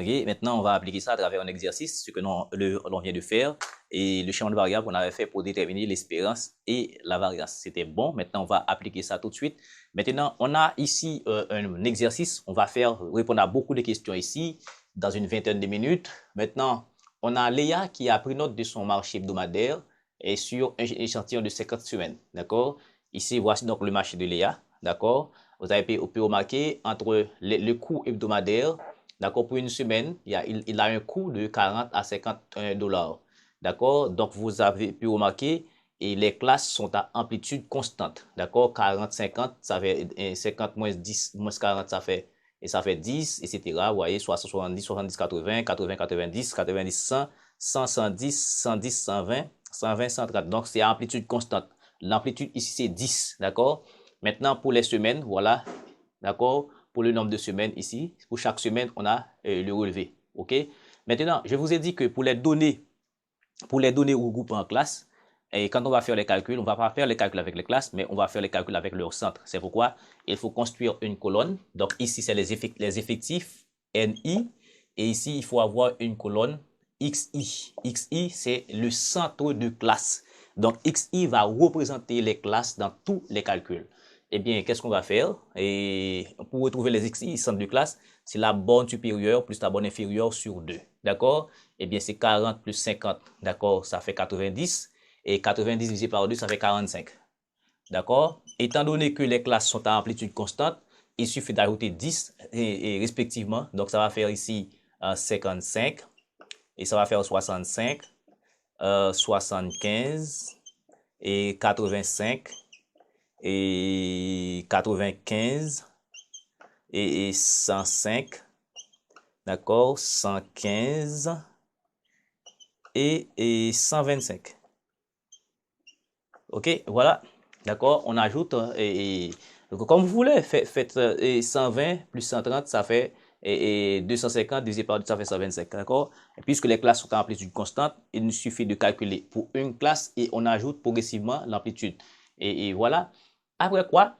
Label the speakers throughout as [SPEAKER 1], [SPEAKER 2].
[SPEAKER 1] Ok, maintenant, on va appliquer ça à travers un exercice, ce que l'on vient de faire, et le schéma de variable qu'on avait fait pour déterminer l'espérance et la variance. C'était bon. Maintenant, on va appliquer ça tout de suite. Maintenant, on a ici un exercice. On va répondre à beaucoup de questions ici dans une vingtaine de minutes. Maintenant, on a Léa qui a pris note de son marché hebdomadaire et sur un échantillon de 50 semaines. D'accord? Ici, voici donc le marché de Léa. D'accord? Vous pu remarquer entre le coût hebdomadaire. D'accord, pour une semaine, il a un coût de 40 à 51 $. D'accord, donc vous avez pu remarquer, et les classes sont à amplitude constante. D'accord, 40, 50, ça fait 50 moins 10 moins 40, ça fait 10, etc. Vous voyez, 60, 70, 70, 80, 80, 90, 90, 100, 100, 110, 110, 120, 120, 130. Donc, c'est à amplitude constante. L'amplitude ici, c'est 10. D'accord, maintenant, pour les semaines, voilà. D'accord, pour le nombre de semaines ici, pour chaque semaine, on a le relevé. OK? Maintenant, je vous ai dit que pour les données regroupées en classe, et quand on va faire les calculs, on ne va pas faire les calculs avec les classes, mais on va faire les calculs avec leur centre. C'est pourquoi il faut construire une colonne. Donc ici, c'est les effectifs NI. Et ici, il faut avoir une colonne XI. XI, c'est le centre de classe. Donc XI va représenter les classes dans tous les calculs. Eh bien, qu'est-ce qu'on va faire? Et pour retrouver les XI, centre de classe, c'est la borne supérieure plus la borne inférieure sur 2. D'accord? Eh bien, c'est 40 plus 50. D'accord? Ça fait 90. Et 90 divisé par 2, ça fait 45. D'accord? Étant donné que les classes sont à amplitude constante, il suffit d'ajouter 10 respectivement. Donc, ça va faire ici 55. Et ça va faire 65, 75 et 85 et 95 et 105, d'accord, 115 et 125. Ok, voilà, d'accord, on ajoute comme vous voulez, faites 120 plus 130, ça fait 250 divisé par 2, ça fait 125, d'accord. Et puisque les classes sont à amplitude constante, il nous suffit de calculer pour une classe et on ajoute progressivement l'amplitude. Et voilà. Après quoi,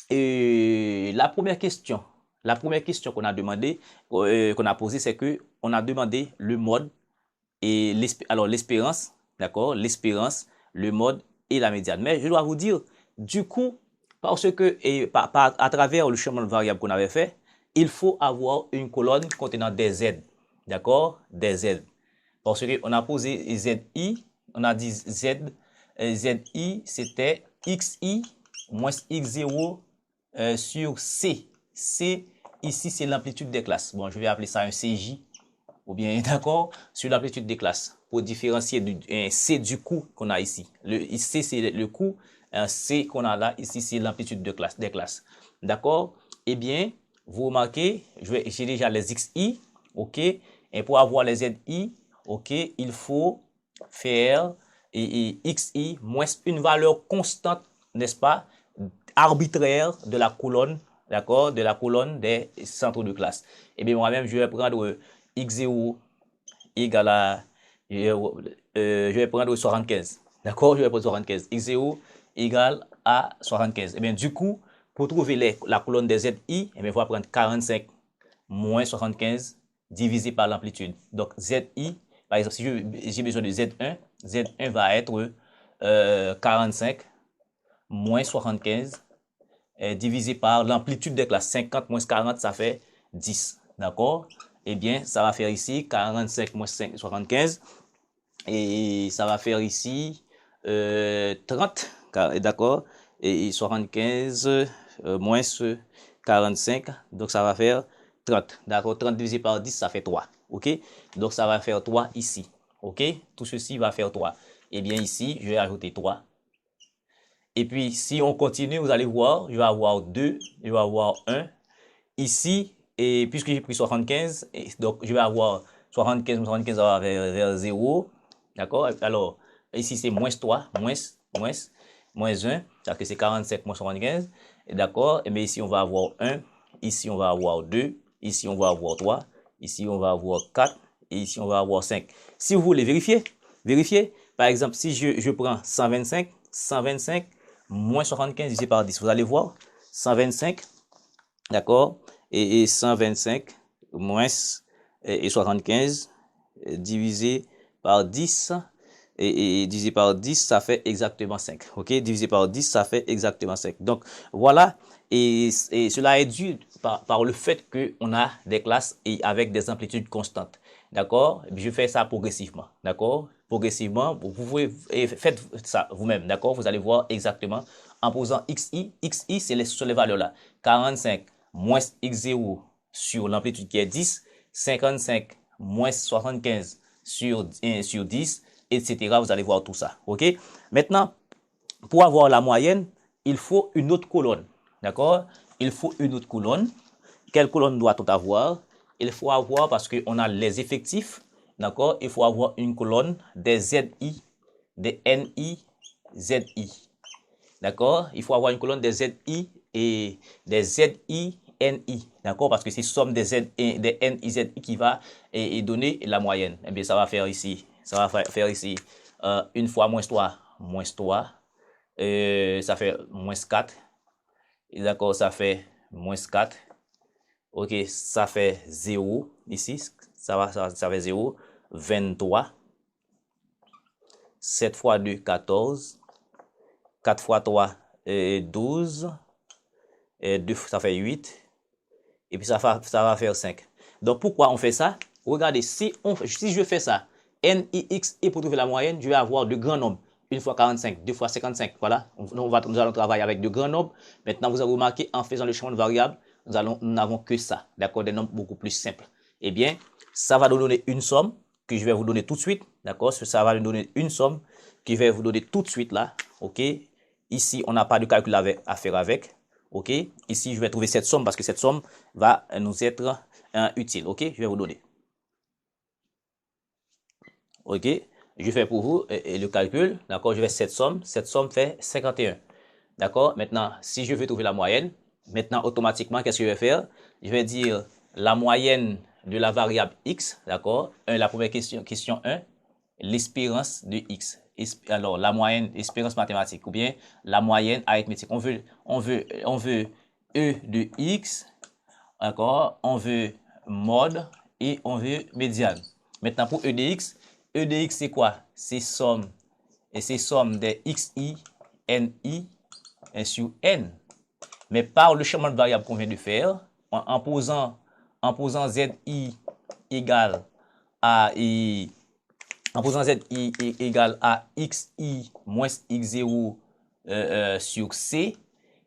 [SPEAKER 1] la première question qu'on a demandé, qu'on a posée, c'est que on a demandé le mode et l'espérance, d'accord, l'espérance, le mode et la médiane. Mais je dois vous dire, du coup, parce que à travers le schéma de variable qu'on avait fait, il faut avoir une colonne contenant des Z, d'accord, des Z. Parce qu'on a posé ZI, on a dit ZI, c'était XI moins X0 sur C. C, ici, c'est l'amplitude des classes. Bon, je vais appeler ça un CJ, ou bien, d'accord, sur l'amplitude des classes, pour différencier un C du coût qu'on a ici. C, c'est le coût, un C qu'on a là, ici, c'est l'amplitude des classes. D'accord? Eh bien, vous remarquez, j'ai déjà les XI, ok? Et pour avoir les ZI, ok, il faut faire XI moins une valeur constante, n'est-ce pas, arbitraire de la colonne, d'accord, de la colonne des centres de classe. Eh bien, moi-même, je vais prendre X0 égale à, je vais prendre 75, d'accord, je vais prendre 75, X0 égale à 75. Eh bien, du coup, pour trouver la colonne des ZI, eh bien, il faut prendre 45 moins 75 divisé par l'amplitude. Donc, ZI, par exemple, si j'ai besoin de Z1, Z1 va être 45 moins 75 divisé par l'amplitude des classes. 50 moins 40, ça fait 10. D'accord? Eh bien, ça va faire ici 45 moins 5, 75. Et ça va faire ici 30. D'accord? Et 75 moins 45. Donc, ça va faire 30. D'accord? 30 divisé par 10, ça fait 3. OK? Donc, ça va faire 3 ici. OK? Tout ceci va faire 3. Eh bien, ici, je vais ajouter 3. Et puis, si on continue, vous allez voir, je vais avoir 2, je vais avoir 1. Ici, et puisque j'ai pris 75, donc je vais avoir 75, 75 vers 0. D'accord? Alors, ici, c'est moins 3, moins 1. C'est-à-dire que c'est 47 moins 75. D'accord? Mais ici, on va avoir 1. Ici, on va avoir 2. Ici, on va avoir 3. Ici, on va avoir 4. Et ici, on va avoir 5. Si vous voulez vérifier. Par exemple, si je prends 125 moins 75 divisé par 10. Vous allez voir, 125, d'accord, et 125 moins et 75 divisé par 10 et divisé par 10, ça fait exactement 5. OK? Divisé par 10, ça fait exactement 5. Donc, voilà. Et cela est dû par le fait qu'on a des classes et avec des amplitudes constantes. D'accord? Je fais ça progressivement. D'accord? Progressivement, vous pouvez, faites ça vous-même. D'accord? Vous allez voir exactement en posant XI. XI, c'est sur les valeurs là. 45 moins X0 sur l'amplitude qui est 10. 55 moins 75 sur 10, etc. Vous allez voir tout ça. OK? Maintenant, pour avoir la moyenne, il faut une autre colonne. D'accord? Il faut une autre colonne. Quelle colonne doit-on avoir? Il faut avoir, parce qu'on a les effectifs, d'accord? Il faut avoir une colonne des ZI, des NI, ZI. D'accord? Il faut avoir une colonne des ZI et des ZI, NI. D'accord? Parce que c'est somme des Z, des NI, ZI qui va et donner la moyenne. Eh bien, ça va faire ici. Ça va faire ici 1 fois moins 3, ça fait moins 4. D'accord? Ça fait moins 4. OK, ça fait 0 ici. Ça fait 0. 23. 7 fois 2, 14. 4 fois 3, 12. Et 2, ça fait 8. Et puis ça va faire 5. Donc pourquoi on fait ça? Regardez, si je fais ça, NIX, et pour trouver la moyenne, je vais avoir de grands nombres. 1 fois 45, 2 fois 55, voilà. Nous allons travailler avec de grands nombres. Maintenant, vous avez remarqué, en faisant le chemin de variables, nous n'avons que ça, d'accord, des nombres beaucoup plus simples. Eh bien, ça va nous donner une somme que je vais vous donner tout de suite, d'accord. Ça va nous donner une somme que je vais vous donner tout de suite là, ok. Ici, on n'a pas de calcul à faire avec. OK? Ici, je vais trouver cette somme parce que cette somme va nous être utile. OK? Je vais vous donner. OK? Je fais pour vous le calcul. D'accord? Je vais cette somme. Cette somme fait 51. D'accord? Maintenant, si je veux trouver la moyenne, maintenant, automatiquement, qu'est-ce que je vais faire? Je vais dire la moyenne de la variable x. D'accord? La première question 1, l'espérance de x. Alors, la moyenne, espérance mathématique, ou bien la moyenne arithmétique. On veut E de x, d'accord? On veut mode et on veut médiane. Maintenant, pour E de x c'est quoi? C'est somme, et c'est somme des xi, ni, sur n. Mais par le changement de variable qu'on vient de faire, en posant zi égale à en posant z égale à xi moins x0 sur c,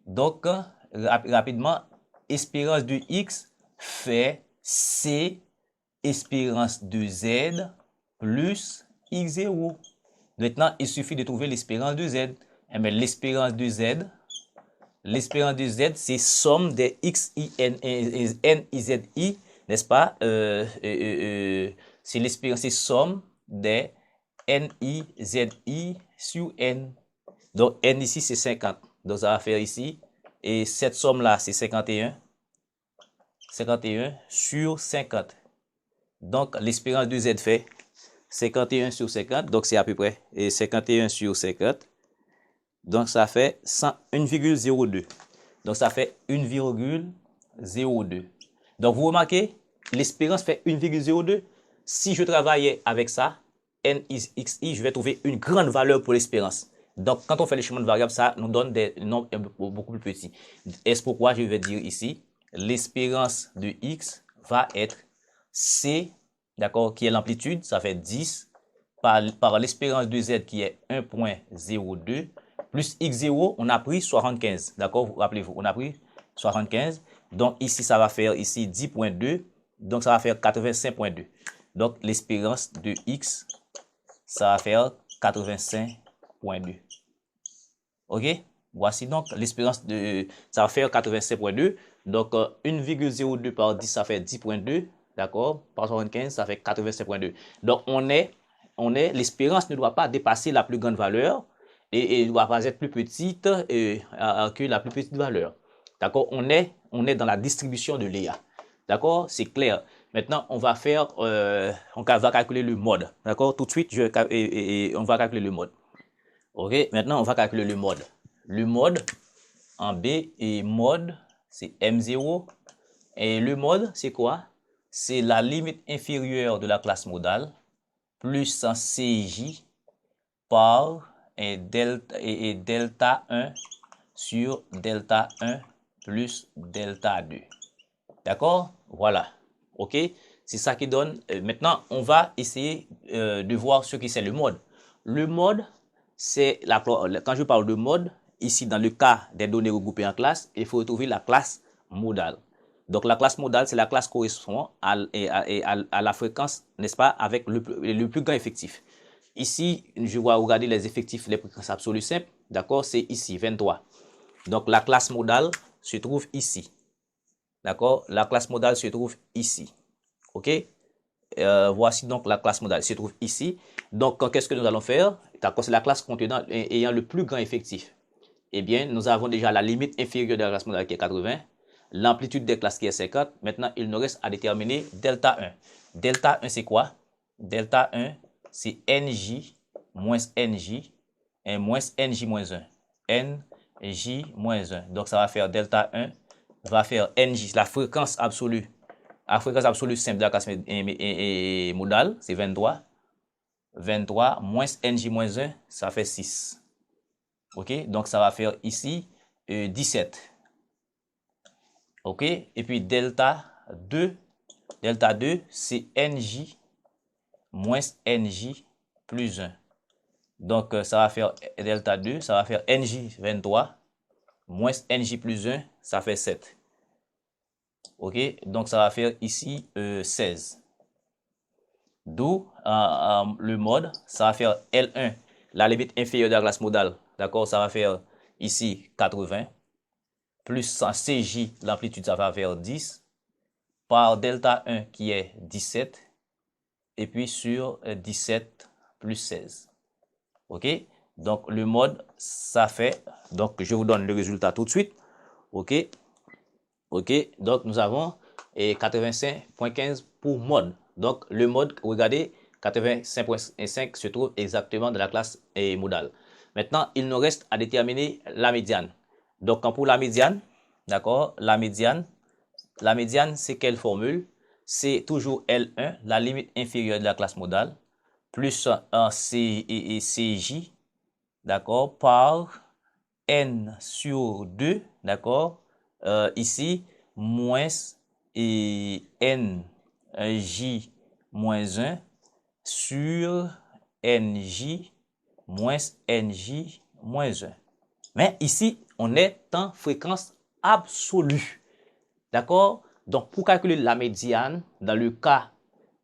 [SPEAKER 1] donc rapidement, espérance de x fait c espérance de z plus x0. Maintenant, il suffit de trouver l'espérance de z. Mais l'espérance de z, c'est somme des x, i, n, i, z, i, n'est-ce pas? C'est l'espérance, c'est somme des n, i, z, i sur n. Donc, n ici, c'est 50. Donc, ça va faire ici. Et cette somme-là, c'est 51. 51 sur 50. Donc, l'espérance de z fait 51 sur 50. Donc, c'est à peu près 51 sur 50. Donc, ça fait 1,02. Donc, ça fait 1,02. Donc, vous remarquez, l'espérance fait 1,02. Si je travaillais avec ça, NXI, je vais trouver une grande valeur pour l'espérance. Donc, quand on fait le chemin de variables, ça nous donne des nombres beaucoup plus petits. C'est pourquoi je vais dire ici, l'espérance de X va être C, d'accord, qui est l'amplitude, ça fait 10, par l'espérance de Z qui est 1,02, plus X0, on a pris 75, d'accord, rappelez-vous, on a pris 75, donc ici, ça va faire ici 10,2, donc ça va faire 85,2. Donc, l'espérance de X, ça va faire 85,2. OK? Voici donc l'espérance de... Ça va faire 85,2. Donc, 1,02 par 10, ça fait 10,2. D'accord? Par 75, ça fait 85,2. Donc, l'espérance ne doit pas dépasser la plus grande valeur et ne doit pas être plus petite que la plus petite valeur. D'accord? On est dans la distribution de Léa. D'accord? C'est clair. Maintenant, on va calculer le mode. D'accord? Tout de suite, on va calculer le mode. OK? Maintenant, on va calculer le mode. Le mode en B et mode, c'est M0. Et le mode, c'est quoi? c'est la limite inférieure de la classe modale plus un CJ par delta 1 sur delta 1 plus delta 2. D'accord? Voilà. OK? C'est ça qui donne. Maintenant, on va essayer de voir ce que c'est le mode. Le mode, c'est quand je parle de mode, ici dans le cas des données regroupées en classe, il faut trouver la classe modale. Donc la classe modale, c'est la classe correspond à la fréquence, n'est-ce pas, avec le plus grand effectif. Ici, je vais regarder les effectifs, les fréquences absolues simples. D'accord? C'est ici, 23. Donc la classe modale se trouve ici. D'accord? La classe modale se trouve ici. OK? Voici donc la classe modale se trouve ici. Donc, qu'est-ce que nous allons faire? D'accord, c'est la classe contenant ayant le plus grand effectif. Eh bien, nous avons déjà la limite inférieure de la classe modale qui est 80, l'amplitude des classes qui est 50. Maintenant, il nous reste à déterminer delta 1. Delta 1, c'est quoi? Delta 1, c'est NJ moins NJ et moins NJ moins 1. NJ moins 1. Donc, ça va faire delta 1 va faire NJ, la fréquence absolue. La fréquence absolue simple de la classe modale, c'est 23. 23 moins NJ moins 1, ça fait 6. OK? Donc, ça va faire ici 17. OK? Et puis, delta 2, c'est NJ moins NJ plus 1. Donc, ça va faire delta 2, ça va faire NJ 23 moins NJ plus 1, ça fait 7. OK? Donc, ça va faire ici 16. D'où le mode, ça va faire L1, la limite inférieure de la classe modale. D'accord? Ça va faire ici 80. Plus CJ, l'amplitude, ça va faire 10. Par delta 1 qui est 17. Et puis sur 17 plus 16. OK? Donc, le mode, ça fait. Donc, je vous donne le résultat tout de suite. OK? OK? Donc, nous avons 85.15 pour mode. Donc, le mode, regardez, 85.5 se trouve exactement dans la classe modale. Maintenant, il nous reste à déterminer la médiane. Donc, pour la médiane, d'accord, la médiane, c'est quelle formule? C'est toujours L1, la limite inférieure de la classe modale, plus un CJ, d'accord, par N sur 2, d'accord, ici, moins NJ moins 1 sur NJ moins NJ moins 1. Mais ici, on est en fréquence absolue. D'accord? Donc, pour calculer la médiane, dans le cas,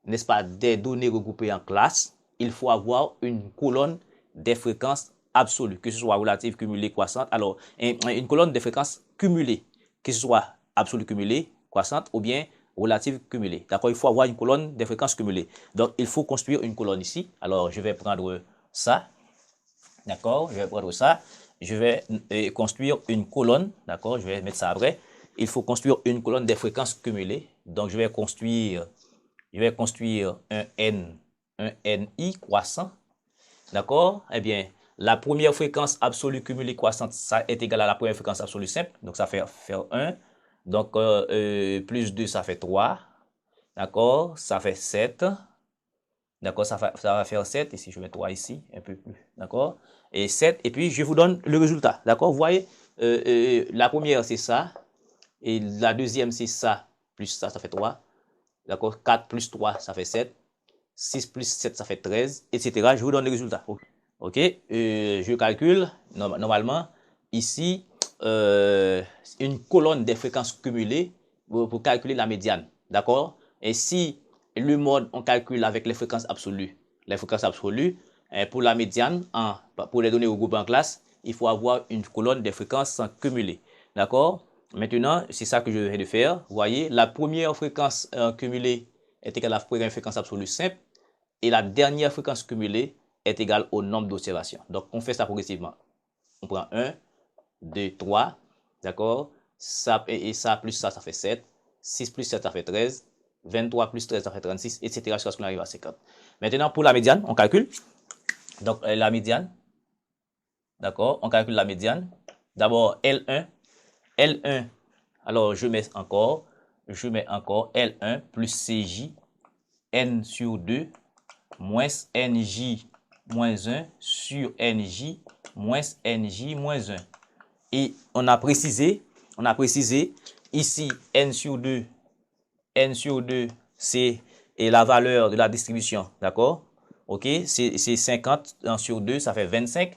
[SPEAKER 1] n'est-ce pas, des données regroupées en classe, il faut avoir une colonne des fréquences absolues, que ce soit relative, cumulée, croissante. Alors, une colonne des fréquences cumulées, que ce soit absolue cumulée, croissante, ou bien relative cumulée. D'accord? Il faut avoir une colonne des fréquences cumulées. Donc, il faut construire une colonne ici. Alors, je vais prendre ça. D'accord? Je vais prendre ça. Je vais construire une colonne. D'accord? Je vais mettre ça après. Il faut construire une colonne des fréquences cumulées. Donc, je vais construire un NI croissant. D'accord? Eh bien, la première fréquence absolue cumulée croissante, ça est égal à la première fréquence absolue simple. Donc, ça fait faire 1. Donc, plus 2, ça fait 3. D'accord? Ça fait 7. D'accord? Ça va faire 7. Ici, je mets 3 ici, un peu plus. D'accord? Et 7. Et puis, je vous donne le résultat. D'accord? Vous voyez, la première, c'est ça. Et la deuxième, c'est ça. Plus ça, ça fait 3. D'accord? 4 plus 3, ça fait 7. 6 plus 7, ça fait 13, etc. Je vous donne le résultat. OK? Je calcule, normalement, ici, une colonne des fréquences cumulées pour calculer la médiane. D'accord? Et si le mode, on calcule avec les fréquences absolues, pour la médiane, pour les données regroupées en classe, il faut avoir une colonne des fréquences cumulées. D'accord? Maintenant, c'est ça que je viens de faire. Vous voyez, la première fréquence cumulée est égale à la première fréquence absolue simple et la dernière fréquence cumulée est égale au nombre d'observations. Donc, on fait ça progressivement. On prend 1, 2, 3, d'accord? Ça, et ça plus ça fait 7. 6 plus 7, ça fait 13. 23 plus 13, ça fait 36, etc. jusqu'à ce qu'on arrive à 50. Maintenant, pour la médiane, on calcule. Donc, la médiane, d'accord? On calcule la médiane. D'abord, L1. L1, alors je mets encore je mets encore L1 plus CJ N sur 2 moins NJ moins 1 sur NJ moins NJ moins 1. Et on a précisé ici N sur 2, c'est la valeur de la distribution, d'accord? Ok, c'est 50 sur 2, ça fait 25.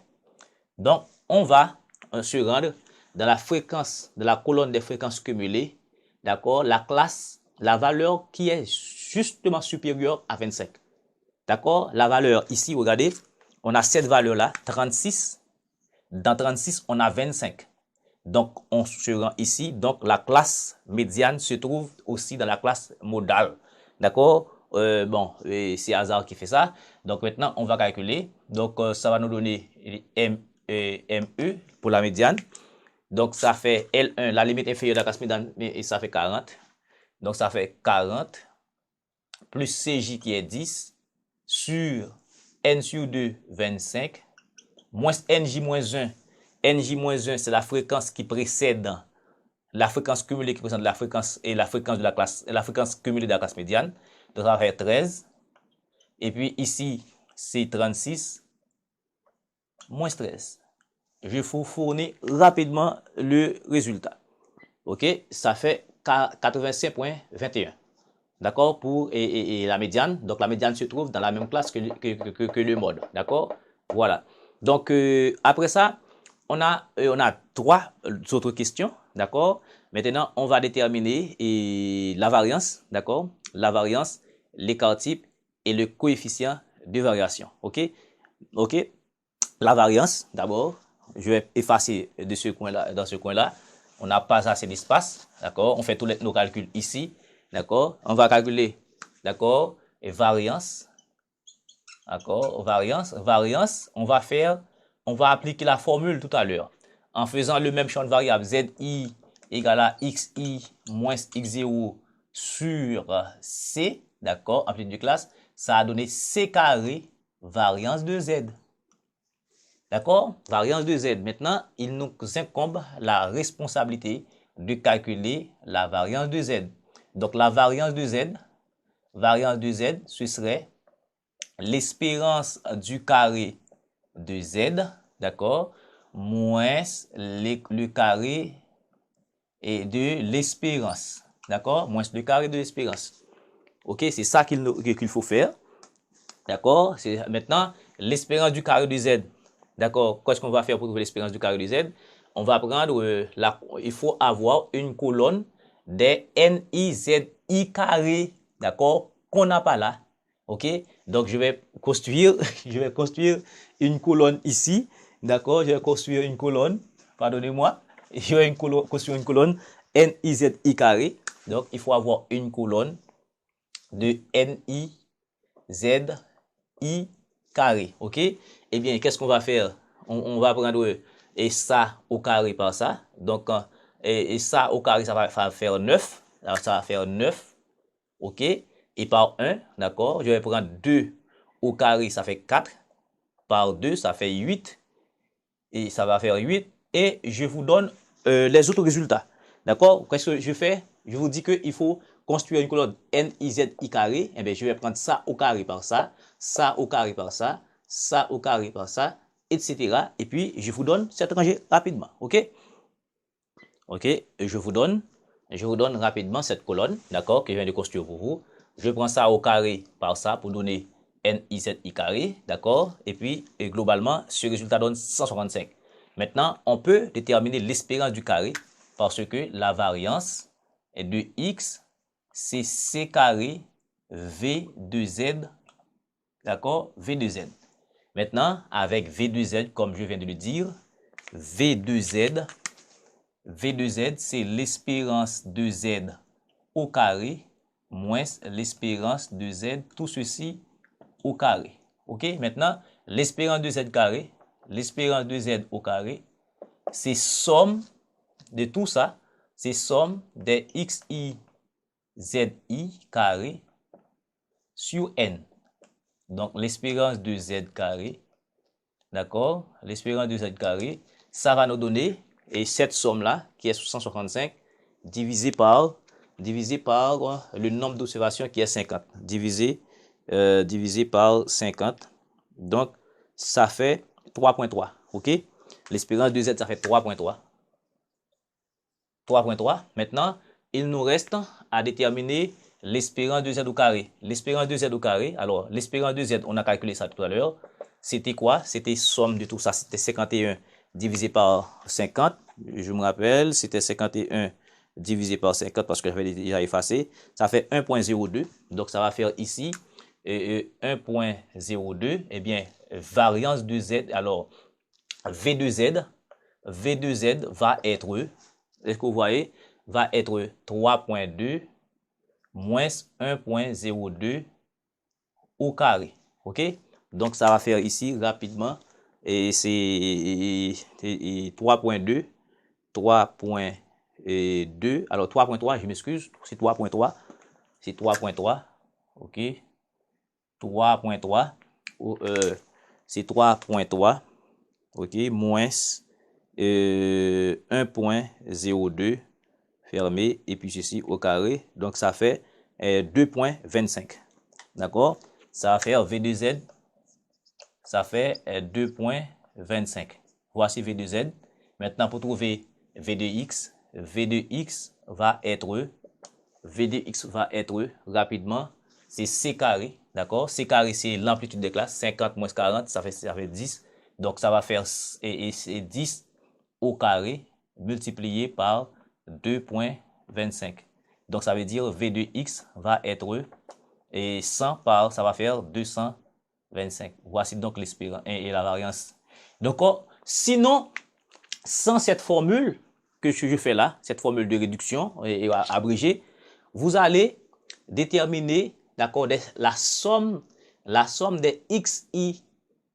[SPEAKER 1] Donc, on va se rendre dans la fréquence, de la colonne des fréquences cumulées, d'accord? La classe, la valeur qui est justement supérieure à 25. D'accord? La valeur ici, regardez, on a cette valeur-là, 36. Dans 36, on a 25. Donc, on se rend ici. Donc, la classe médiane se trouve aussi dans la classe modale. D'accord? Bon, c'est hasard qui fait ça. Donc, maintenant, on va calculer. Donc, ça va nous donner ME pour la médiane. Donc, ça fait L1, la limite inférieure de la classe médiane, et ça fait 40. Donc, ça fait 40 plus CJ qui est 10 sur N sur 2, 25, moins NJ moins 1. NJ moins 1, c'est la fréquence qui précède la fréquence cumulée qui précède la fréquence et la fréquence de la classe, la fréquence cumulée de la classe médiane. Donc, ça va faire 13. Et puis ici, c'est 36 moins 13. Je vous fournis rapidement le résultat. OK? Ça fait 85,21. D'accord? Pour la médiane. Donc, la médiane se trouve dans la même classe que le mode. D'accord? Voilà. Donc, après ça, on a 3 autres questions. D'accord? Maintenant, on va déterminer la variance. D'accord? La variance, l'écart type et le coefficient de variation. OK? OK? La variance, d'abord, je vais effacer de ce coin-là, dans ce coin-là. On n'a pas assez d'espace. D'accord? On fait tous nos calculs ici. D'accord? On va calculer, d'accord? Et variance. D'accord? Variance, on va appliquer la formule tout à l'heure. En faisant le même champ de variable, ZI égale à XI moins X0 sur C, d'accord? Amplitude de classe, ça a donné C carré variance de Z. D'accord? Variance de Z. Maintenant, il nous incombe la responsabilité de calculer la variance de Z. Donc, la variance de Z, ce serait l'espérance du carré de Z, d'accord, moins le carré et de l'espérance, d'accord, moins le carré de l'espérance. Ok, c'est ça qu'il faut faire, d'accord. C'est maintenant l'espérance du carré de Z, d'accord. Qu'est-ce qu'on va faire pour trouver l'espérance du carré de Z? On va prendre il faut avoir une colonne des NIZI carré, d'accord, qu'on n'a pas là. Ok, donc je vais construire une colonne ici, d'accord. Je vais construire une colonne, pardonnez-moi, je vais construire une colonne NIZI carré. Donc il faut avoir une colonne de NIZI carré. Ok, eh bien, qu'est-ce qu'on va faire? On va prendre ça au carré par ça. Donc, et ça au carré, ça va faire 9. Alors, ça va faire 9. OK? Et par 1, d'accord? Je vais prendre 2 au carré, ça fait 4. Par 2, ça fait 8. Et ça va faire 8. Et je vous donne les autres résultats. D'accord? Qu'est-ce que je fais? Je vous dis qu'il faut construire une colonne NIZI carré. Eh bien, je vais prendre ça au carré par ça, ça au carré par ça, ça au carré par ça, etc. Et puis, je vous donne cette rangée rapidement. OK? OK? Je vous donne rapidement cette colonne, d'accord, que je viens de construire pour vous. Je prends ça au carré par ça pour donner NIZI carré, d'accord? Et puis, globalement, ce résultat donne 165. Maintenant, on peut déterminer l'espérance du carré parce que la variance est de X, c'est C carré V de Z, d'accord? V de Z. Maintenant, avec V de Z, comme je viens de le dire, V de Z, c'est l'espérance de Z au carré moins l'espérance de Z, tout ceci au carré. OK? Maintenant, l'espérance de Z carré, l'espérance de Z au carré, c'est somme de tout ça, c'est somme des XI, ZI carré sur N. Donc, l'espérance de Z carré, d'accord? L'espérance de Z carré, ça va nous donner, et cette somme-là, qui est 165, divisé par divisé par le nombre d'observations qui est 50. Divisé par 50. Donc, ça fait 3.3. OK? L'espérance de Z, ça fait 3.3. 3.3. Maintenant, il nous reste à déterminer l'espérance de Z au carré. L'espérance de Z au carré, alors l'espérance de Z, on a calculé ça tout à l'heure. C'était quoi? C'était somme de tout ça. C'était 51 divisé par 50. Je me rappelle, c'était 51 divisé par 50 parce que j'avais déjà effacé. Ça fait 1.02. Donc, ça va faire ici 1.02. Eh bien, variance de Z. Alors, V de Z va être, est-ce que vous voyez, va être 3.2 moins 1.02 au carré. OK? Donc, ça va faire ici rapidement. Et c'est 3.2. 3.2. Alors, 3.3, je m'excuse. C'est 3.3. C'est 3.3. OK? 3.3. C'est 3.3. OK? Moins 1.02 fermé. Et puis ceci au carré. Donc, ça fait 2.25. D'accord? Ça va faire V de Z. Ça fait 2.25. Voici V de Z. Maintenant, pour trouver V de X, V de X va être rapidement, c'est C carré. D'accord? C carré, c'est l'amplitude des classes. 50 moins 40, ça fait 10. Donc, ça va faire c'est 10 au carré multiplié par 2.25. Donc, ça veut dire V de X va être 100 par, ça va faire 225. Voici donc l'espérance et la variance. Donc, sinon, sans cette formule que je fais là, cette formule de réduction et abrégée, vous allez déterminer, d'accord, la somme des xi,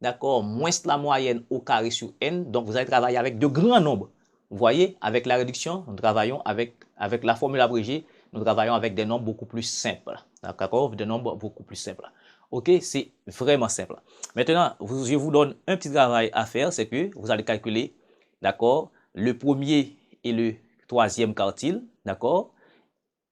[SPEAKER 1] d'accord, moins la moyenne au carré sur n. Donc, vous allez travailler avec de grands nombres. Vous voyez, avec la réduction, nous travaillons avec la formule abrégée, nous travaillons avec des nombres beaucoup plus simples. D'accord, des nombres beaucoup plus simples. OK, c'est vraiment simple. Maintenant, je vous donne un petit travail à faire, c'est que vous allez calculer, d'accord, le premier et le troisième quartile, d'accord.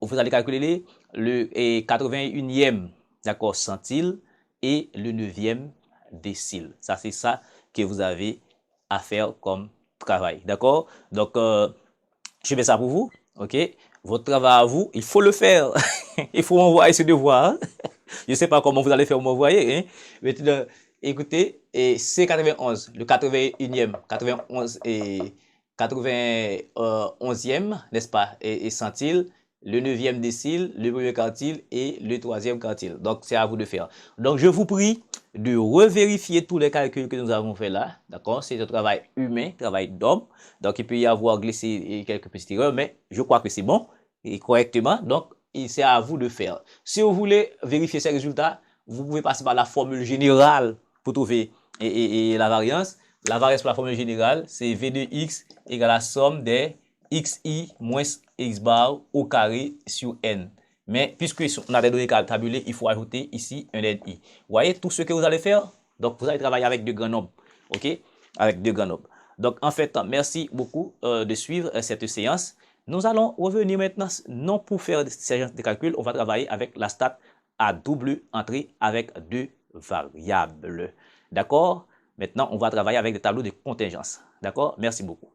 [SPEAKER 1] Vous allez calculer le 81e, d'accord, centile et le 9e décile. Ça, c'est ça que vous avez à faire comme travail, d'accord. Donc, je fais ça pour vous, OK. Votre travail à vous, il faut le faire. Il faut m'envoyer ce devoir. Je ne sais pas comment vous allez faire m'envoyer. Hein. Maintenant, écoutez, et c'est 91, le 81e, 91 et 91e, n'est-ce pas, et centile, le 9e décile, le premier quartile et le 3e quartile. Donc, c'est à vous de faire. Donc, je vous prie de revérifier tous les calculs que nous avons fait là. D'accord? C'est un travail humain, travail d'homme. Donc, il peut y avoir glissé quelques petites erreurs, mais je crois que c'est bon et correctement. Donc, c'est à vous de faire. Si vous voulez vérifier ces résultats, vous pouvez passer par la formule générale pour trouver la variance. La variance pour la formule générale, c'est V de X égale la somme des XI moins X bar au carré sur N. Mais puisque on a des données tabulées, il faut ajouter ici un NI. Vous voyez tout ce que vous allez faire? Donc, vous allez travailler avec de grands nombres. OK? Avec de grands nombres. Donc, en fait, merci beaucoup de suivre cette séance. Nous allons revenir maintenant, non pour faire ces genres de calculs, on va travailler avec la stat à double entrée avec deux variables. D'accord? Maintenant, on va travailler avec des tableaux de contingence. D'accord? Merci beaucoup.